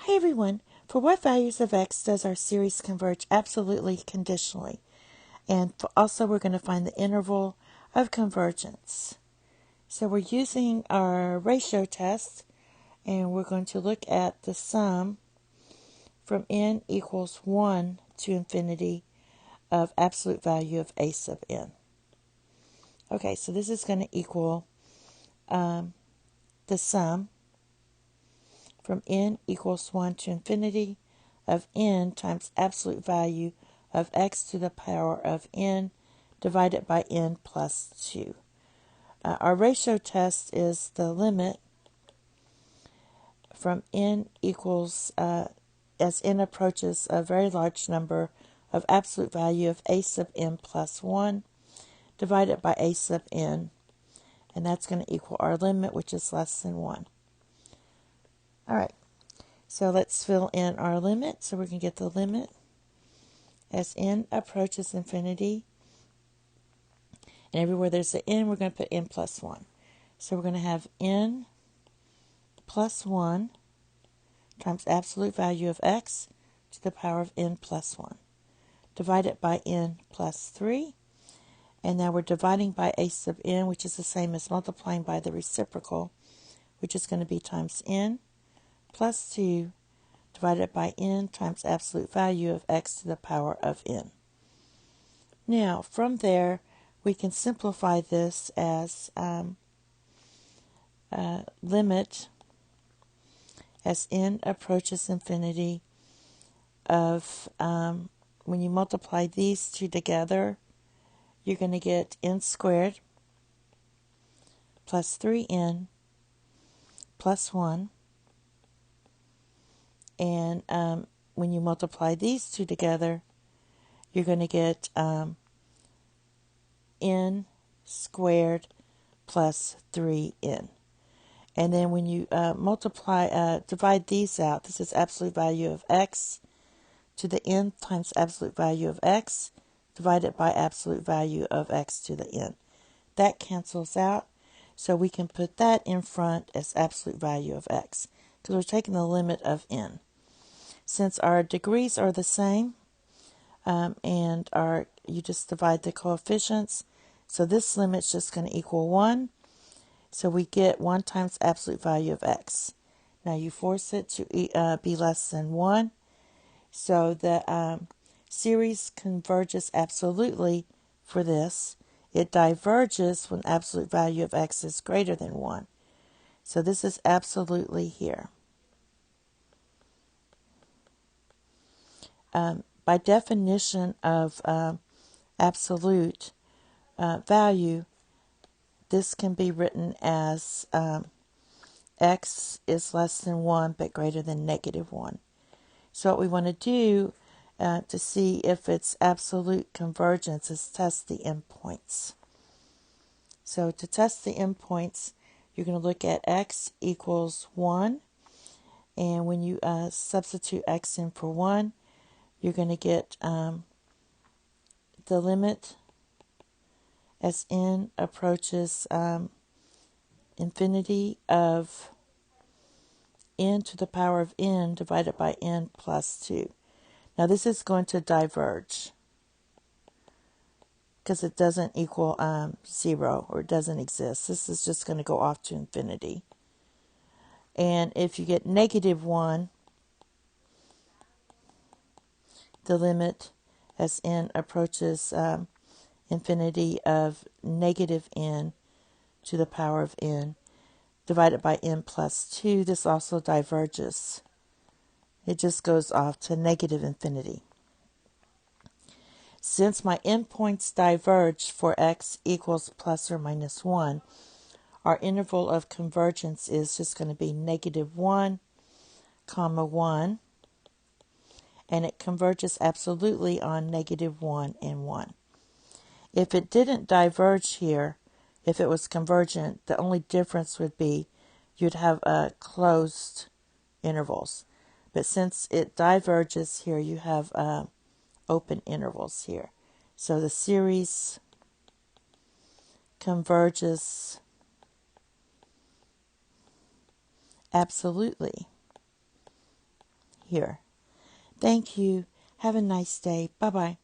Hey everyone, for what values of x does our series converge absolutely conditionally? And also we're going to find the interval of convergence. So we're using our ratio test and we're going to look at the sum from n equals 1 to infinity of absolute value of a sub n. Okay, so this is going to equal the sum from n equals 1 to infinity of n times absolute value of x to the power of n divided by n plus 2. Our ratio test is the limit from n equals, as n approaches a very large number of absolute value of a sub n plus 1 divided by a sub n, and that's going to equal our limit, which is less than 1. All right, so let's fill in our limit. So we can get the limit as n approaches infinity. And everywhere there's an n, we're going to put n plus 1. So we're going to have n plus 1 times absolute value of x to the power of n plus 1 divided by n plus 3. And now we're dividing by a sub n, which is the same as multiplying by the reciprocal, which is going to be times n plus 2 divided by n times absolute value of x to the power of n. Now, from there, we can simplify this as limit as n approaches infinity of, when you multiply these two together, you're going to get n squared plus 3n plus 1. And when you multiply these two together, you're going to get n squared plus 3n. And then when you divide these out, this is absolute value of x to the n times absolute value of x divided by absolute value of x to the n. That cancels out, so we can put that in front as absolute value of x, because we're taking the limit of n. Since our degrees are the same, and you just divide the coefficients, so this limit's just going to equal 1. So we get 1 times absolute value of x. Now you force it to be less than 1. So the series converges absolutely for this. It diverges when absolute value of x is greater than 1. So this is absolutely here. By definition of absolute value, this can be written as x is less than 1 but greater than negative 1. So what we want to do to see if it's absolute convergence is test the endpoints. So to test the endpoints, you're going to look at x equals 1, and when you substitute x in for 1, you're going to get the limit as n approaches infinity of n to the power of n divided by n plus 2. Now this is going to diverge because it doesn't equal 0, or it doesn't exist. This is just going to go off to infinity. And if you get negative 1, the limit as n approaches infinity of negative n to the power of n divided by n plus 2, this also diverges. It just goes off to negative infinity. Since my endpoints diverge for x equals plus or minus 1, our interval of convergence is just going to be negative 1, comma 1, and it converges absolutely on negative 1 and 1. If it didn't diverge here, if it was convergent, the only difference would be you'd have closed intervals. But since it diverges here, you have open intervals here. So the series converges absolutely here. Thank you. Have a nice day. Bye-bye.